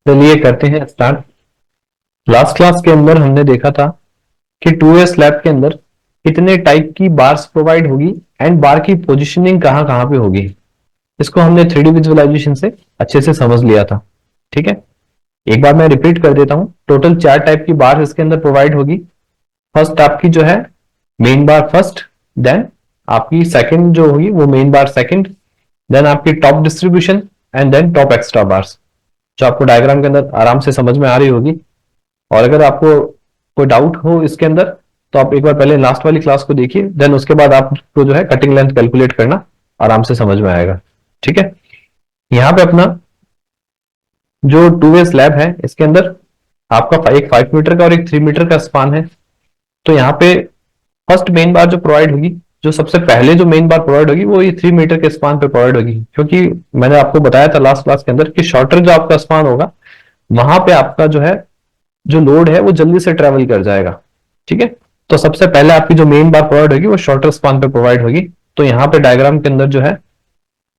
चलिए करते हैं स्टार्ट। लास्ट क्लास के अंदर हमने देखा था कि 2A स्लैब के अंदर कितने टाइप की बार्स प्रोवाइड होगी एंड बार की पोजीशनिंग कहाँ कहाँ पे होगी। इसको हमने 3D विजुअलाइजेशन से अच्छे से समझ लिया था। ठीक है, एक बार मैं रिपीट कर देता हूँ। टोटल 4 टाइप की बार इसके अंदर प्रोवाइड होगी। फर्स्ट आपकी जो है मेन बार फर्स्ट, देन आपकी सेकंड जो होगी वो मेन बार सेकंड, देन आपकी top distribution and then top extra bars, जो आपको डायग्राम के अंदर आराम से समझ में आ रही होगी। और अगर आपको कोई डाउट हो इसके अंदर तो आप एक बार पहले लास्ट वाली क्लास को देखिए, देन उसके बाद आपको जो है कटिंग लेंथ कैलकुलेट करना आराम से समझ में आएगा। ठीक है, यहाँ पे अपना जो 2A स्लैब है इसके अंदर आपका एक 5 मीटर का और एक 3 मीटर का स्पान है। तो यहाँ पे फर्स्ट मेन बार जो प्रोवाइड होगी, जो सबसे पहले जो मेन बार प्रोवाइड होगी वो ये 3 मीटर के स्पान पे प्रोवाइड होगी, क्योंकि मैंने आपको बताया था लास्ट क्लास के अंदर कि शॉर्टर जो आपका स्पान होगा वहां पे आपका जो है जो लोड है वो जल्दी से ट्रेवल कर जाएगा। ठीक है, तो सबसे पहले आपकी जो मेन बार प्रोवाइड होगी वो शॉर्टर स्पान पे प्रोवाइड होगी। तो यहाँ पे डायग्राम के अंदर जो है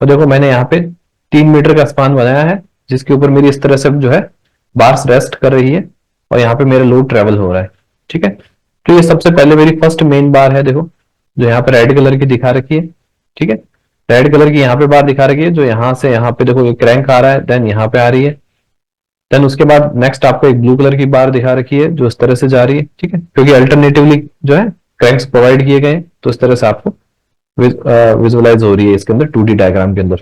तो देखो मैंने यहाँ पे 3 मीटर का स्पान बनाया है, जिसके ऊपर मेरी इस तरह से जो है बार्स रेस्ट कर रही है और यहाँ पे मेरा लोड ट्रेवल हो रहा है। ठीक है, तो ये सबसे पहले मेरी फर्स्ट मेन बार है, देखो जो यहाँ पे रेड कलर की दिखा रखी है। ठीक है, रेड कलर की यहाँ पे बार दिखा रखी है, जो यहाँ से यहाँ पे देखो क्रैंक आ रहा है, देन यहाँ पे आ रही है। देन उसके बाद नेक्स्ट आपको एक ब्लू कलर की बार दिखा रखी है जो इस तरह से जा रही है। ठीक है, क्योंकि अल्टरनेटिवली जो है क्रैंक्स प्रोवाइड किए गए तो इस तरह से आपको विजुअलाइज हो रही है इसके अंदर 2D डायग्राम के अंदर।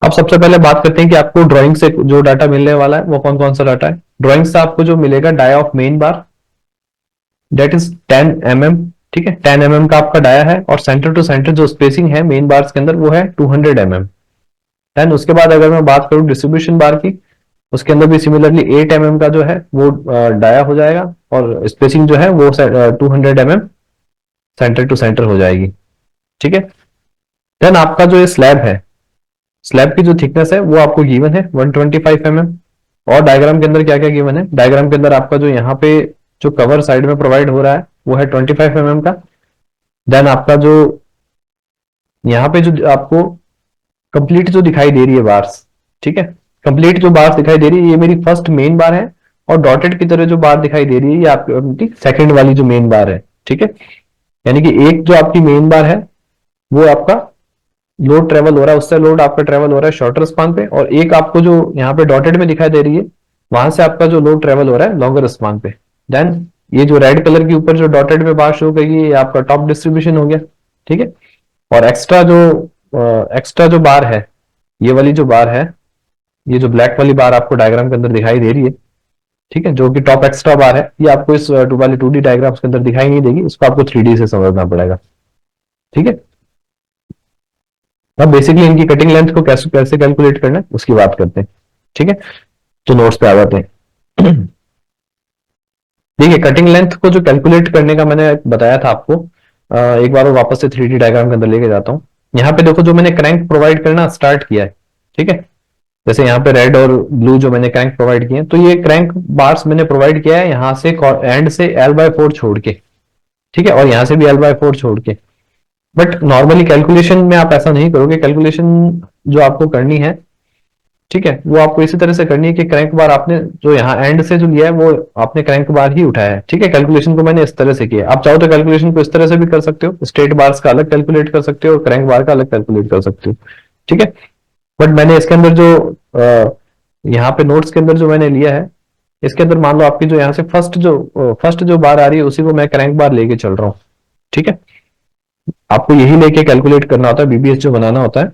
अब सबसे पहले बात करते हैं कि आपको ड्राइंग से जो डाटा मिलने वाला है वो कौन कौन सा डाटा है। ड्राइंग से आपको जो मिलेगा dia of main bar, that is 10 mm। ठीक है, 10 mm का आपका डाया है और सेंटर टू सेंटर जो स्पेसिंग है मेन बार्स के अंदर वो है 200 mm। देन उसके बाद अगर मैं बात करूं डिस्ट्रीब्यूशन बार की, उसके अंदर भी सिमिलरली 8 mm का जो है वो डाया हो जाएगा और स्पेसिंग जो है वो 200 mm सेंटर टू सेंटर हो जाएगी। ठीक है, देन आपका जो ये स्लैब है, स्लैब की जो थिकनेस है वो आपको गिवन है 125 mm। और डायग्राम के अंदर क्या क्या गिवन है, डायग्राम के अंदर आपका जो यहाँ पे जो कवर साइड में प्रोवाइड हो रहा है वो है 25 mm का। देन आपका जो यहाँ पे जो आपको कंप्लीट जो दिखाई दे रही है बार्स, ठीक है, कंप्लीट जो बार्स दिखाई दे रही है ये मेरी फर्स्ट मेन बार है और डॉटेड की तरह जो बार दिखाई दे रही है ये आपकी सेकंड वाली जो मेन बार है। ठीक है, यानी कि एक जो आपकी मेन बार है वो आपका लोड ट्रेवल हो रहा है, उससे लोड आपका ट्रेवल हो रहा है शॉर्टर स्पान पे, और एक आपको जो यहाँ पे डॉटेड में दिखाई दे रही है वहां से आपका जो लोड ट्रेवल हो रहा है लॉन्गर स्पान पे। देन ये जो रेड कलर के ऊपर जो डॉटेड में बार शो करेगी ये आपका टॉप डिस्ट्रीब्यूशन हो गया। ठीक है, और एक्स्ट्रा जो बार है, ये वाली जो बार है, ये जो ब्लैक वाली बार आपको डायग्राम के अंदर दिखाई दे रही है, ठीक है, जो कि टॉप एक्स्ट्रा बार है, ये आपको इस वाली 2D डायग्राम्स के अंदर दिखाई नहीं देगी, इसको आपको 3D से समझना पड़ेगा। ठीक है, अब बेसिकली इनकी कटिंग लेंथ को कैसे कैसे कैलकुलेट करना है उसकी बात करते हैं। ठीक है, तो नोट्स पे आ जाते हैं। देखिए कटिंग लेंथ को जो कैलकुलेट करने का मैंने बताया था आपको, एक बार और वापस से 3D डायग्राम के अंदर लेके जाता हूँ। यहाँ पे देखो जो मैंने क्रैंक प्रोवाइड करना स्टार्ट किया है, ठीक है, जैसे यहाँ पे रेड और ब्लू जो मैंने क्रैंक प्रोवाइड किए हैं, तो ये क्रैंक बार्स मैंने प्रोवाइड किया है यहाँ से एंड से L/4 छोड़ के। ठीक है, और यहाँ से भी L/4 छोड़ के। बट नॉर्मली कैलकुलेशन में आप ऐसा नहीं करोगे, कैलकुलेशन जो आपको करनी है, ठीक है, वो आपको इसी तरह से करनी है कि क्रैंक बार आपने जो यहाँ एंड से जो लिया है वो आपने क्रैंक बार ही उठाया है। ठीक है, कैलकुलेशन को मैंने इस तरह से किया। आप चाहो तो कैलकुलेशन को इस तरह से भी कर सकते हो, स्ट्रेट बार्स का अलग कैलकुलेट कर सकते हो और क्रैंक बार का अलग कैलकुलेट कर सकते हो। ठीक है, बट मैंने इसके अंदर जो यहाँ पे नोट्स के अंदर जो मैंने लिया है, इसके अंदर मान लो आपकी जो यहाँ से फर्स्ट जो बार आ रही है उसी को मैं क्रैंक बार लेके चल रहा हूँ। ठीक है, आपको यही लेके कैलकुलेट करना होता है, बीबीएस जो बनाना होता है।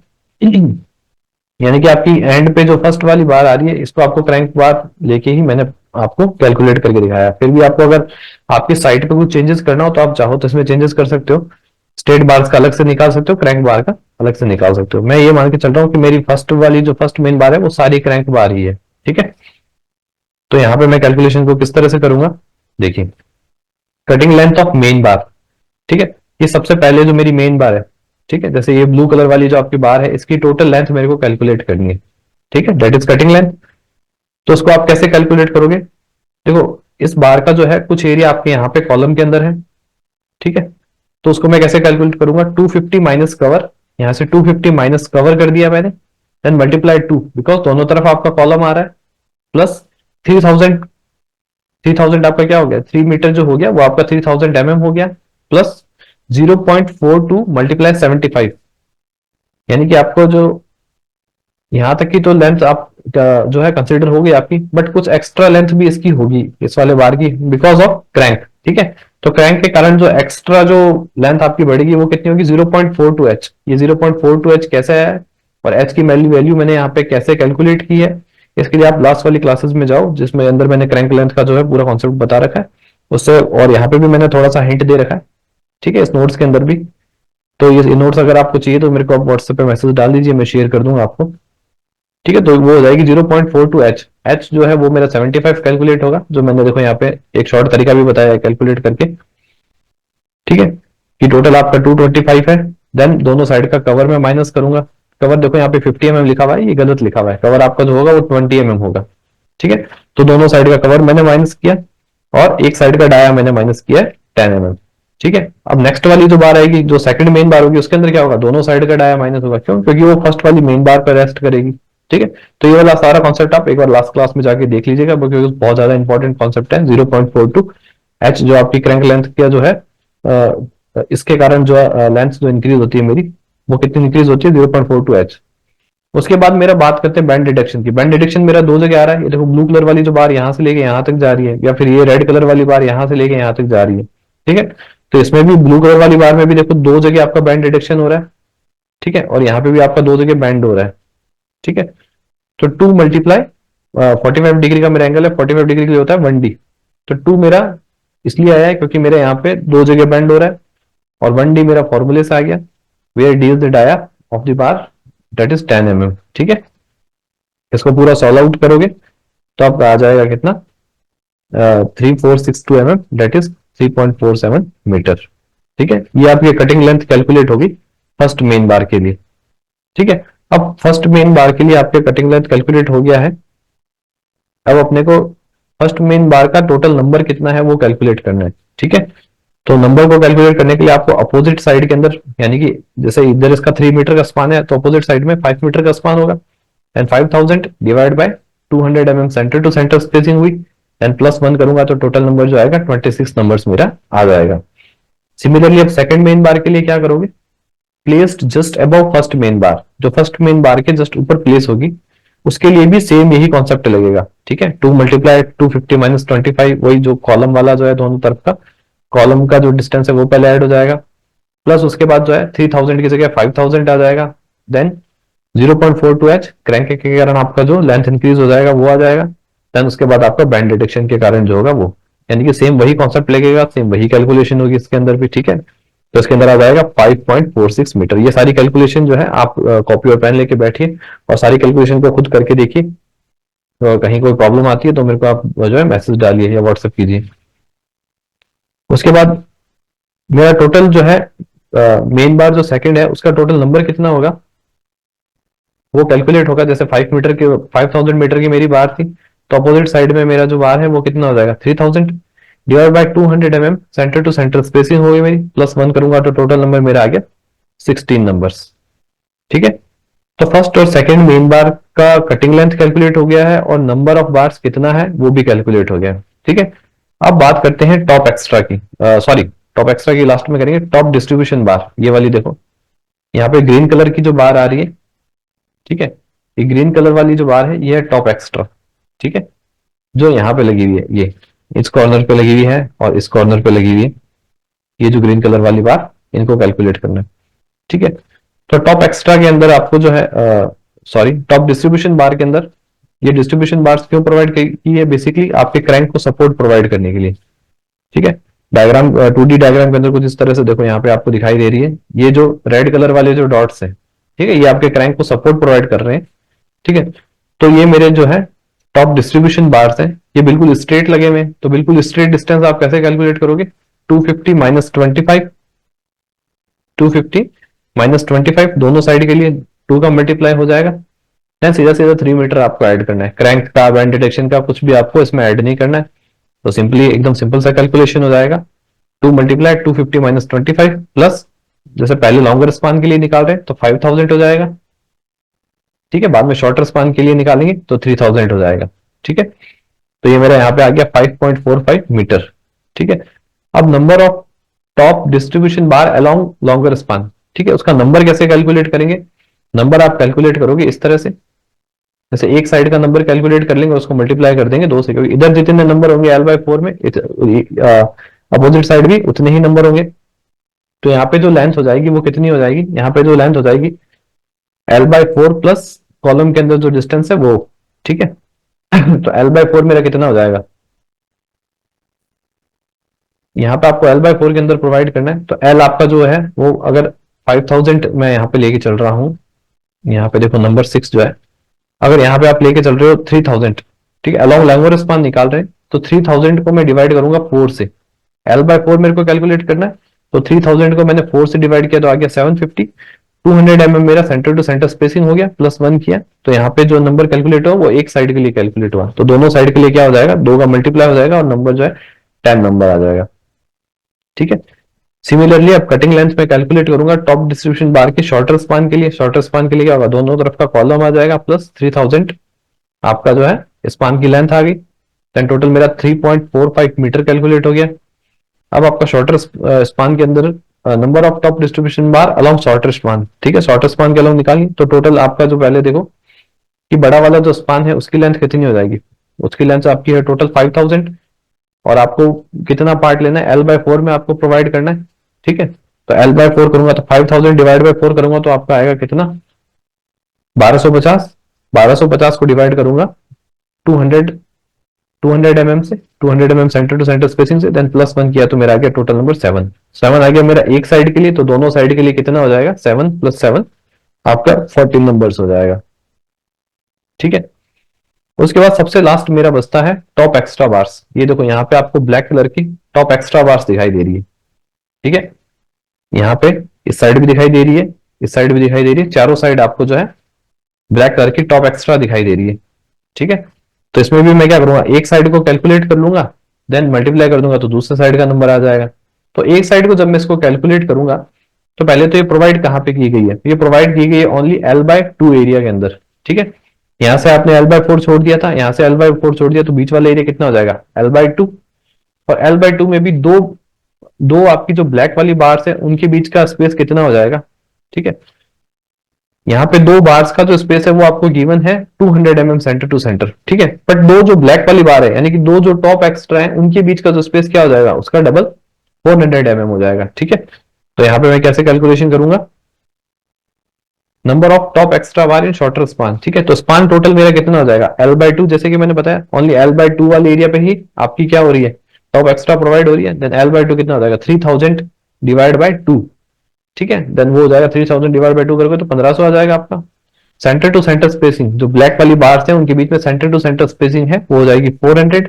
यानी कि आपकी एंड पे जो फर्स्ट वाली बार आ रही है इसको आपको क्रैंक बार लेके ही मैंने आपको कैलकुलेट करके दिखाया। फिर भी आपको अगर आपकी साइट पे कुछ चेंजेस करना हो तो आप चाहो तो इसमें चेंजेस कर सकते हो, स्ट्रेट बार्स का अलग से निकाल सकते हो, क्रैंक बार का अलग से निकाल सकते हो। मैं ये मान के चल रहा हूँ कि मेरी फर्स्ट वाली जो फर्स्ट मेन बार है वो सारी क्रैंक बार ही है। ठीक है, तो यहाँ पे मैं कैलकुलेशन को किस तरह से करूंगा, देखिए कटिंग लेंथ ऑफ मेन बार। ठीक है, ये सबसे पहले जो मेरी मेन बार है, ठीक है, जैसे ये ब्लू कलर वाली जो आपकी बार है इसकी टोटल लेंथ मेरे को कैलकुलेट करनी है। ठीक है, दैट इज कटिंग लेंथ। तो उसको आप कैसे कैलकुलेट करोगे, देखो इस बार का जो है कुछ एरिया आपके यहाँ पे कॉलम के अंदर है। ठीक है, तो उसको मैं कैसे कैलकुलेट करूंगा, 250 माइनस कवर, यहाँ से 250 माइनस कवर कर दिया मैंने, देन मल्टीप्लाई 2, बिकॉज दोनों तरफ आपका कॉलम आ रहा है। प्लस 3000, 3000 आपका क्या हो गया, 3 मीटर जो हो गया वो आपका 3000 हो गया, प्लस 0.42 मल्टीप्लाई 75, यानी कि आपको जो यहां तक की तो लेंथ आप जो है कंसिडर होगी आपकी, बट कुछ एक्स्ट्रा लेंथ भी इसकी होगी इस वाले बार की, बिकॉज ऑफ क्रैंक। ठीक है, तो क्रैंक के कारण जो एक्स्ट्रा जो लेंथ आपकी बढ़ेगी वो कितनी होगी, 0.42 एच। ये 0.42 एच कैसे है और एच की वैल्यू वैल्यू मैंने यहाँ पे कैसे कैलकुलेट की है, इसके लिए आप लास्ट वाली क्लासेस में जाओ जिसमें अंदर मैंने क्रैंक लेंथ का जो है पूरा कॉन्सेप्ट बता रखा है उससे, और यहाँ पे भी मैंने थोड़ा सा हिंट दे रखा है। ठीक है, इस नोट्स के अंदर भी। तो ये नोट्स अगर आपको चाहिए तो मेरे को आप व्हाट्सएप पे मैसेज डाल दीजिए, मैं शेयर कर दूंगा आपको। ठीक है, तो वो हो जाएगी 0.42 एच। एच जो है वो मेरा 75 कैलकुलेट होगा, जो मैंने देखो यहाँ पे एक शॉर्ट तरीका भी बताया है कैलकुलेट करके। ठीक है, कि टोटल आपका 225 है। देन दोनों साइड का कवर में माइनस करूंगा। कवर देखो यहाँ पे 50 mm लिखा हुआ है, ये गलत लिखा हुआ है, कवर आपका जो होगा वो 20 mm होगा। ठीक है, तो दोनों साइड का कवर मैंने माइनस किया और एक साइड का डाया मैंने माइनस किया 10 mm। ठीक है, अब नेक्स्ट वाली जो बार आएगी, जो सेकंड मेन बार होगी, उसके अंदर क्या होगा, दोनों साइड का डाया माइनस होगा। क्यों? क्योंकि वो फर्स्ट वाली मेन बार पर रेस्ट करेगी। ठीक है, तो ये वाला सारा कॉन्सेप्ट आप एक बार लास्ट क्लास में जाके देख लीजिएगा, क्योंकि बहुत ज्यादा इंपॉर्टेंट कॉन्सेप्ट है। 0.42 एच जो आपकी क्रैंक लेंथ का जो है, इसके कारण जो लेंथ जो इंक्रीज होती है मेरी, वो कितनी इंक्रीज होती है, 0.42 एच। उसके बाद मेरा बात करते हैं बैंड डिडक्शन की। बैंड डिडक्शन मेरा दो जगह आ रहा है, ये देखो ब्लू कलर वाली जो बार यहां से लेके यहां तक जा रही है, या फिर ये रेड कलर वाली बार यहां से लेके यहां तक जा रही है। ठीक है, तो इसमें भी ब्लू कलर वाली बार में भी देखो दो जगह आपका बैंड डिडक्शन हो रहा है। ठीक है, और यहाँ पे भी आपका दो जगह बैंड हो रहा है। ठीक है, तो 2 मल्टीप्लाई 45 डिग्री का मेरा एंगल है, 45 डिग्री के लिए होता है 1D। तो 2 मेरा इसलिए आया है क्योंकि मेरे यहाँ पे दो जगह बैंड हो रहा है, और 1D मेरा फॉर्मूले से आ गया, where D is the dia of the bar, that is 10 mm। ठीक है, इसको पूरा सॉल्व आउट करोगे तो आपका आ जाएगा कितना, 3462 mm, दैट इज 3.47 मीटर। ठीक है, ये आपकी कटिंग लेंथ कैलकुलेट होगी फर्स्ट मेन बार के लिए। ठीक है, अब फर्स्ट मेन बार के लिए आपके कटिंग लेंथ कैलकुलेट हो गया है। अब अपने को फर्स्ट मेन बार का टोटल नंबर कितना है वो कैलकुलेट करना है। ठीक है, तो नंबर को कैलकुलेट करने के लिए आपको अपोजिट साइड के अंदर, यानी कि जैसे इधर इसका 3 मीटर का स्पान है, तो अपोजिट साइड में 5 मीटर का स्पान होगा, and 5000 divide by 200 mm centre to centre spacing हुई, एंड +1 करूंगा तो टोटल नंबर जो आएगा 26 नंबर्स मेरा आ जाएगा। सिमिलरली अब सेकंड मेन बार के लिए क्या करोगे, placed just above first main बार, जो फर्स्ट मेन बार के जस्ट ऊपर प्लेस होगी, उसके लिए भी सेम यही कॉन्सेप्ट लगेगा। ठीक है, 2 मल्टीप्लाई 250 माइनस 25, वही जो कॉलम वाला जो है दोनों तरफ का कॉलम का जो डिस्टेंस है वो पहले ऐड हो जाएगा, प्लस उसके बाद जो है 3000 की जगह 5000 आ जाएगा। देन 0.42 एच क्रैंक के कारण आपका जो लेंथ इंक्रीज हो जाएगा वो आ जाएगा। देन उसके बाद आपका बैंड डिटेक्शन के कारण जो होगा वो, यानी कि सेम वही कॉन्सेप्ट लगेगा, सेम वही कैलकुलेशन होगी इसके अंदर भी। ठीक है, तो इसके अंदर आ जाएगा 5.46 मीटर। ये सारी कैलकुलेशन जो है आप कॉपी और पेन लेके बैठिए और सारी कैलकुलेशन को खुद करके देखिए। तो कहीं कोई प्रॉब्लम आती है तो मेरे को आप जो है मैसेज डालिए या व्हाट्सएप कीजिए। उसके बाद मेरा टोटल जो है मेन बार जो सेकंड है उसका टोटल नंबर कितना होगा वो कैलकुलेट होगा। जैसे 5000 मीटर की मेरी बार थी, तो अपोजिट साइड में मेरा जो बार है वो कितना हो जाएगा, 3000 divide by 200 mm centre to centre spacing हो गई मेरी, +1 करूंगा तो टोटल नंबर मेरा आ गया 16 नंबर्स। ठीक है, तो फर्स्ट और सेकंड मेन बार का कटिंग लेंथ कैलकुलेट हो गया है और नंबर ऑफ बार्स कितना है वो भी कैलकुलेट हो गया है। ठीक है, अब बात करते हैं टॉप एक्स्ट्रा की, सॉरी टॉप एक्स्ट्रा की लास्ट में करेंगे। टॉप डिस्ट्रीब्यूशन बार, ये वाली देखो यहाँ पे ग्रीन कलर की जो बार आ रही है, ठीक है, ये ग्रीन कलर वाली जो बार है ये है टॉप एक्स्ट्रा। ठीक है, जो यहाँ पे लगी हुई है, ये इस कॉर्नर पे लगी हुई है और इस कॉर्नर पे लगी हुई है, ये जो ग्रीन कलर वाली बार, इनको कैलकुलेट करना है। ठीक है, तो टॉप एक्स्ट्रा के अंदर आपको जो है, सॉरी टॉप डिस्ट्रीब्यूशन बार के अंदर ये डिस्ट्रीब्यूशन बार्स क्यों प्रोवाइड की है, बेसिकली आपके क्रैंक को सपोर्ट प्रोवाइड करने के लिए। ठीक है, डायग्राम 2D डायग्राम के अंदर कुछ इस तरह से देखो, यहाँ पे आपको दिखाई दे रही है ये जो रेड कलर वाले जो डॉट्स हैं, ठीक है, ये आपके क्रैंक को सपोर्ट प्रोवाइड कर रहे हैं। ठीक है, तो ये मेरे जो है टॉप डिस्ट्रीब्यूशन बार्स हैं, ये बिल्कुल स्ट्रेट लगे हुए हैं, तो बिल्कुल स्ट्रेट डिस्टेंस आप कैसे कैलकुलेट करोगे, 250 माइनस 25, 250 माइनस 25 दोनों साइड के लिए 2 का मल्टीप्लाई हो जाएगा। देन सीधा सीधा 3 मीटर आपको ऐड करना है, क्रैंक का बैंड डिटेक्शन का कुछ भी आपको इसमें ऐड नहीं करना है, तो सिंपली एकदम सिंपल सा कैलकुलेशन हो जाएगा। 2 मल्टीप्लाई 250 माइनस 25 प्लस, जैसे पहले लॉन्गर स्पान के लिए निकाल रहे हैं तो 5000 हो जाएगा। ठीक है, बाद में शॉर्टर स्पान के लिए निकालेंगे तो 3000 हो जाएगा। ठीक है, तो ये मेरा यहाँ पे आ गया 5.45 मीटर। ठीक है, अब number of top distribution bar along longer span. ठीक है, उसका नंबर कैसे कैलकुलेट करेंगे? नंबर आप कैलकुलेट करोगे इस तरह से, जैसे एक साइड का नंबर कैलकुलेट कर लेंगे, उसको मल्टीप्लाई कर देंगे 2 से, क्योंकि इधर जितने नंबर होंगे L/4 में, अपोजिट साइड भी उतने ही नंबर होंगे। तो यहाँ पे जो लेंथ हो जाएगी वो कितनी हो जाएगी? यहाँ पे जो लेंथ हो जाएगी L/4 प्लस कॉलम के अंदर जो डिस्टेंस है वो। ठीक है, तो L/4 मेरा कितना हो जाएगा? यहाँ पे आपको L/4 के अंदर प्रोवाइड करना है, तो L आपका जो है वो अगर 5000 मैं यहाँ पे लेके चल रहा हूँ, यहाँ पे देखो नंबर 6 जो है, अगर यहाँ पे आप लेके चल रहे हो 3000, ठीक है, अलॉन्ग लैंगोर स्पान निकाल रहे हैं, तो 3000 को मैं डिवाइड करूंगा 4 से। L/4 मेरे को कैलकुलेट करना है, तो 3000 को मैंने 4 से डिवाइड किया तो आ गया 750। 200 को मेरा सेंटर टू सेंटर स्पेसिंग हो गया, प्लस 1 किया, तो यहाँ पे जो नंबर कैलकुलेट हुआ वो एक साइड के लिए कैलकुलेट हुआ, तो दोनों साइड के लिए क्या हो जाएगा? 2 का मल्टीप्लाई हो जाएगा और नंबर जो है 10 नंबर आ जाएगा। ठीक है, सिमिलरली अब कटिंग लेंथ में कैलकुलेट करूंगा टॉप डिस्ट्रीब्यूशन बार के शॉर्टर स्पान के लिए। शॉर्टर स्पान के लिए क्या होगा? दोनों तरफ का कॉलम आ जाएगा प्लस 3000 आपका जो है स्पान की लेंथ आ गई, देन टोटल मेरा 3.45 मीटर कैलकुलेट हो गया। अब आपका शॉर्टर स्पान के अंदर number of top distribution bar along shorter span. ठीक है, शॉर्टर स्पान के अलॉन्ग निकाली, तो टोटल आपका जो पहले देखो कि बड़ा वाला जो स्पान है उसकी लेंथ कितनी हो जाएगी? उसकी लेंथ आपकी है टोटल 5000, और आपको कितना पार्ट लेना है? L/4 में आपको प्रोवाइड करना है। ठीक है, तो L/4 करूंगा तो 5000 डिवाइड बाय 4 करूंगा तो आपका आएगा कितना? 1250। 1250 को डिवाइड करूंगा 200 200 mm से, 200 mm centre to centre spacing से, देन प्लस 1 किया तो मेरा आ गया टोटल नंबर 7। 7 आ गया मेरा एक साइड के लिए, तो दोनों साइड के लिए कितना हो जाएगा? 7 + 7 आपका 14 नंबर्स हो जाएगा। ठीक है, उसके बाद सबसे लास्ट मेरा बचता है टॉप एक्स्ट्रा बार्स। ये देखो यहाँ पे आपको ब्लैक कलर की टॉप एक्स्ट्रा बार्स दिखाई दे रही है। ठीक है, यहाँ पे इस साइड भी दिखाई दे रही है, इस साइड भी दिखाई दे रही है, चारों साइड आपको जो है ब्लैक कलर की टॉप एक्स्ट्रा दिखाई दे रही है। ठीक है, तो इसमें भी मैं क्या करूंगा? एक साइड को कैलकुलेट कर लूंगा, देन मल्टीप्लाई कर दूंगा तो दूसरे साइड का नंबर आ जाएगा। तो एक साइड को जब मैं इसको कैलकुलेट करूंगा, तो पहले तो ये प्रोवाइड कहां पे की गई है? ये प्रोवाइड की गई है ओनली L/2 एरिया के अंदर। ठीक है, यहां से आपने L/4 छोड़ दिया था, यहां से L/4 छोड़ दिया, तो बीच वाला एरिया कितना हो जाएगा? L/2। और L/2 में भी दो दो आपकी जो ब्लैक वाली बार्स है उनके बीच का स्पेस कितना हो जाएगा? ठीक है, यहाँ पे दो बार्स का जो स्पेस है वो आपको गिवन है 200 mm सेंटर टू सेंटर। ठीक है, बट दो जो ब्लैक वाली बार है, यानी कि दो जो टॉप एक्स्ट्रा है, उनके बीच का जो स्पेस क्या हो जाएगा? उसका डबल 400 mm हो जाएगा। ठीक है, तो यहाँ पे मैं कैसे कैलकुलेशन करूंगा? Number of top extra bar in shorter span. ठीक है, तो स्पान टोटल मेरा कितना हो जाएगा? L/2, जैसे कि मैंने बताया ओनली L/2 वाले एरिया पे ही आपकी क्या हो रही है? टॉप एक्स्ट्रा प्रोवाइड हो रही है, देन L/2 कितना हो जाएगा? 3000 डिवाइड बाय 2। ठीक है, देन वो हो जाएगा 3000 डिवाइड बाय 2 करोगे तो 1500 आ जाएगा आपका। सेंटर टू सेंटर स्पेसिंग जो ब्लैक वाली बार्स है उनके बीच में सेंटर टू सेंटर स्पेसिंग है वो हो जाएगी 400।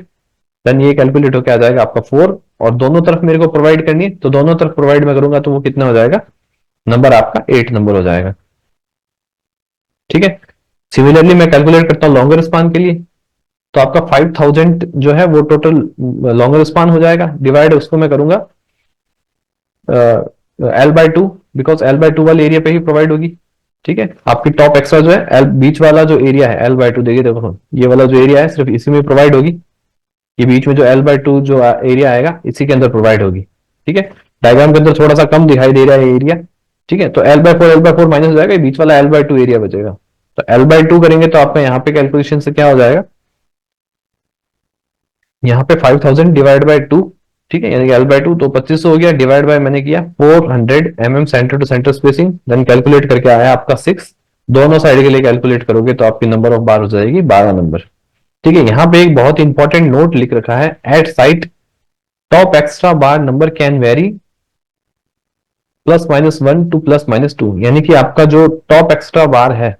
देन ये कैलकुलेट होकर आ जाएगा आपका 4, और दोनों तरफ मेरे को प्रोवाइड करनी है, तो दोनों तरफ प्रोवाइड में करूंगा तो वो कितना हो जाएगा? नंबर आपका 8 नंबर हो जाएगा। ठीक है, सिमिलरली मैं कैलकुलेट करता हूँ लॉन्गर स्पान के लिए, तो आपका 5000 जो है वो टोटल लॉन्गर स्पान हो जाएगा, डिवाइड उसको मैं करूंगा L/2, बिकॉज L/2 वाले एरिया पे ही प्रोवाइड होगी। ठीक है, आपकी टॉप एक्स्ट्रा जो है एल बीच वाला जो एरिया है L/2, देखिए देखो ये वाला जो एरिया है सिर्फ इसी में प्रोवाइड होगी, ये बीच में जो L/2 जो एरिया आएगा इसी के अंदर प्रोवाइड होगी। ठीक है, डायग्राम के अंदर थोड़ा सा कम दिखाई दे रहा है एरिया। ठीक है, तो L/4 माइनस हो जाएगा, बीच वाला L/2 एरिया बचेगा, तो L/2 करेंगे तो आपका यहाँ पे कैलकुलेशन से क्या हो जाएगा? यहाँ पे 5000 डिवाइड बाय 2। ठीक है, यानी कि L/2 तो 2500 हो गया, डिवाइड बाय मैंने किया 400 mm centre to centre spacing, then calculate करके आया आपका 6। दोनों साइड के लिए कैलकुलेट करोगे तो आपकी नंबर ऑफ बार हो जाएगी 12 नंबर। ठीक है, यहाँ पे एक बहुत इंपॉर्टेंट नोट लिख रखा है, at site top extra bar number can vary +-1 to +-2, यानी कि आपका जो टॉप एक्स्ट्रा बार है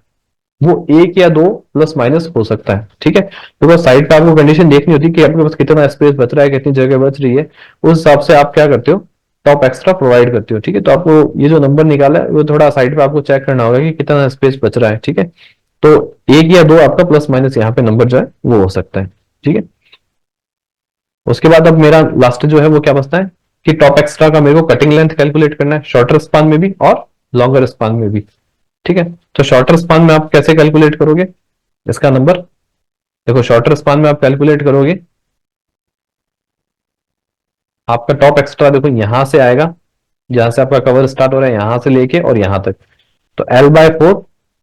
वो एक या दो प्लस माइनस हो सकता है। ठीक है, तो बस साइड पे आपको कंडीशन देखनी होती है कि आपके पास कितना स्पेस बच रहा है, कितनी जगह बच रही है, उस हिसाब से आप क्या करते हो? टॉप एक्स्ट्रा प्रोवाइड करते हो। ठीक है, तो आपको ये जो नंबर निकाला है वो थोड़ा साइड पे आपको चेक करना होगा कि कितना स्पेस बच रहा है। ठीक है, तो एक या दो आपका प्लस माइनस यहाँ पे नंबर जो है वो हो सकता है। ठीक है, उसके बाद अब मेरा लास्ट जो है वो क्या बचता है कि टॉप एक्स्ट्रा का मेरे को कटिंग लेंथ कैलकुलेट करना है, शॉर्टर स्पान में भी और लॉन्गर स्पान में भी। ठीक है, तो शॉर्टर स्पान में आप कैसे कैलकुलेट करोगे इसका नंबर? देखो शॉर्टर स्पान में आप कैलकुलेट करोगे, आपका टॉप एक्स्ट्रा देखो यहां से आएगा, जहां से आपका कवर स्टार्ट हो रहा है यहां से लेके और यहां तक, तो L/4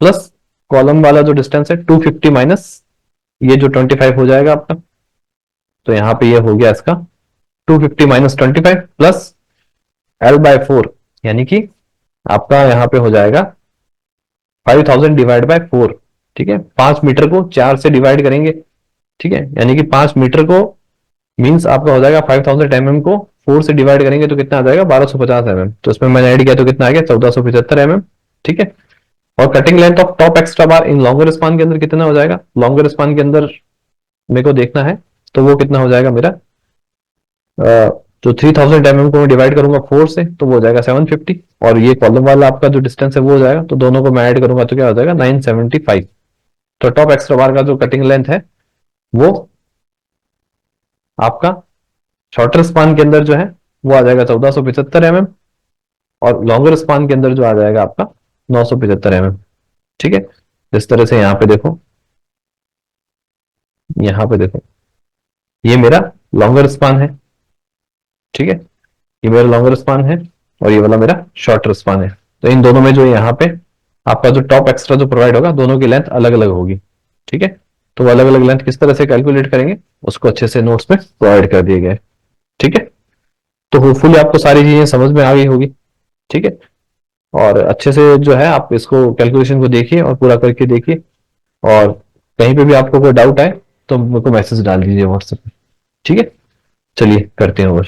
प्लस कॉलम वाला जो डिस्टेंस है 250 माइनस ये जो 25 हो जाएगा आपका, तो यहां पे ये हो गया इसका 250 माइनस 25 प्लस L/4, यानी कि आपका यहां पे हो जाएगा 5000 डिवाइड बाय 4। ठीक है, 5 मीटर को 4 से डिवाइड करेंगे। ठीक है, यानी कि 5 मीटर को मीन्स आपका हो जाएगा 5000 mm को 4 से डिवाइड करेंगे तो कितना आ जाएगा 1250 mm, तो इसमें मैंने ऐड किया तो कितना आ गया 1475 mm। ठीक है, और cutting length of top extra bar in longer span के अंदर कितना हो जाएगा, लॉन्गर स्पान के अंदर मेरे को देखना है, तो वो कितना हो जाएगा मेरा, जो 3000 mm को मैं डिवाइड करूंगा 4 से तो वो हो जाएगा 750, और ये कॉलम वाला आपका जो डिस्टेंस है वो हो जाएगा, तो दोनों को मैं ऐड करूंगा तो क्या हो जाएगा 975। तो टॉप एक्स्ट्रा बार का जो कटिंग लेंथ है वो आपका शॉर्टर स्पान के अंदर जो है वो आ जाएगा 1475 mm, और लॉन्गर स्पान के अंदर जो आ जाएगा आपका 975 mm। ठीक है, इस तरह से यहाँ पे देखो, यहाँ पे देखो ये मेरा लॉन्गर स्पान है। ठीक है, ये मेरा लॉन्गर स्पान है और ये वाला मेरा शॉर्टर स्पान है, तो इन दोनों में जो यहाँ पे आपका जो टॉप एक्स्ट्रा जो प्रोवाइड होगा दोनों की लेंथ अलग अलग होगी। ठीक है, तो वो अलग अलग लेंथ किस तरह से कैलकुलेट करेंगे उसको अच्छे से नोट्स में प्रोवाइड कर दिए गए। ठीक है, तो होपफुली आपको सारी चीजें समझ में आ गई होगी। ठीक है, और अच्छे से जो है आप इसको कैलकुलेशन को देखिए और पूरा करके देखिए, और कहीं पे भी आपको कोई डाउट आए तो मेरे को मैसेज डाल दीजिए व्हाट्सएप पे। ठीक है, चलिए करते हैं और